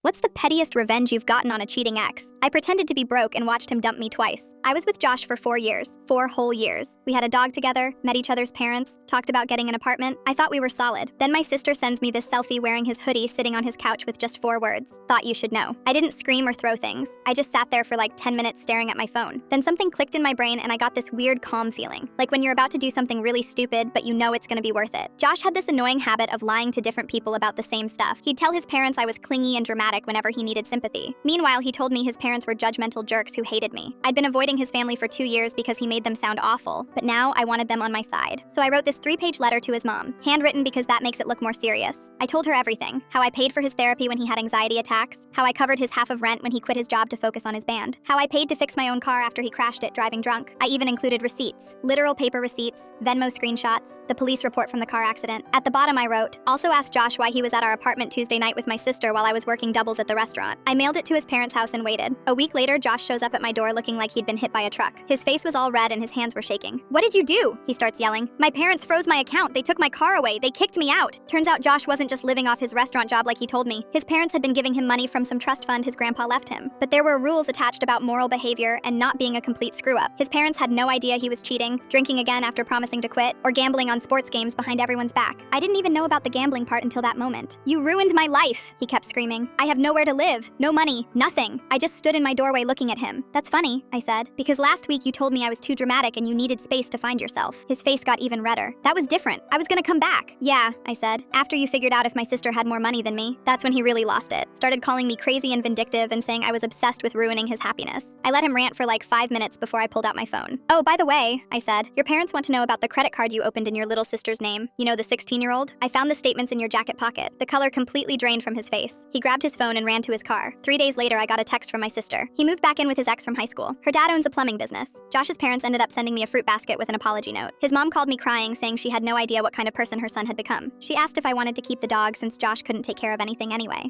What's the pettiest revenge you've gotten on a cheating ex? I pretended to be broke and watched him dump me twice. I was with Josh for 4 years. 4 whole years. We had a dog together, met each other's parents, talked about getting an apartment. I thought we were solid. Then my sister sends me this selfie wearing his hoodie sitting on his couch with just 4 words. Thought you should know. I didn't scream or throw things. I just sat there for like 10 minutes staring at my phone. Then something clicked in my brain and I got this weird calm feeling. Like when you're about to do something really stupid, but you know it's gonna be worth it. Josh had this annoying habit of lying to different people about the same stuff. He'd tell his parents I was clingy and dramatic whenever he needed sympathy. Meanwhile, he told me his parents were judgmental jerks who hated me. I'd been avoiding his family for 2 years because he made them sound awful, but now I wanted them on my side. So I wrote this 3-page letter to his mom, handwritten because that makes it look more serious. I told her everything, how I paid for his therapy when he had anxiety attacks, how I covered his half of rent when he quit his job to focus on his band, how I paid to fix my own car after he crashed it driving drunk. I even included receipts, literal paper receipts, Venmo screenshots, the police report from the car accident. At the bottom I wrote, also asked Josh why he was at our apartment Tuesday night with my sister while I was working doubles at the restaurant. I mailed it to his parents' house and waited. A week later, Josh shows up at my door looking like he'd been hit by a truck. His face was all red and his hands were shaking. "What did you do?" he starts yelling. "My parents froze my account. They took my car away. They kicked me out." Turns out Josh wasn't just living off his restaurant job like he told me. His parents had been giving him money from some trust fund his grandpa left him. But there were rules attached about moral behavior and not being a complete screw-up. His parents had no idea he was cheating, drinking again after promising to quit, or gambling on sports games behind everyone's back. I didn't even know about the gambling part until that moment. "You ruined my life," he kept screaming. "I have nowhere to live, no money, nothing." I just stood in my doorway looking at him. "That's funny," I said, "because last week you told me I was too dramatic and you needed space to find yourself." His face got even redder. "That was different. I was gonna come back." "Yeah," I said, "after you figured out if my sister had more money than me." That's when he really lost it. Started calling me crazy and vindictive and saying I was obsessed with ruining his happiness. I let him rant for like 5 minutes before I pulled out my phone. "Oh, by the way," I said, "your parents want to know about the credit card you opened in your little sister's name. You know, the 16-year-old? I found the statements in your jacket pocket." The color completely drained from his face. He grabbed his phone and ran to his car. 3 days later, I got a text from my sister. He moved back in with his ex from high school. Her dad owns a plumbing business. Josh's parents ended up sending me a fruit basket with an apology note. His mom called me crying, saying she had no idea what kind of person her son had become. She asked if I wanted to keep the dog since Josh couldn't take care of anything anyway.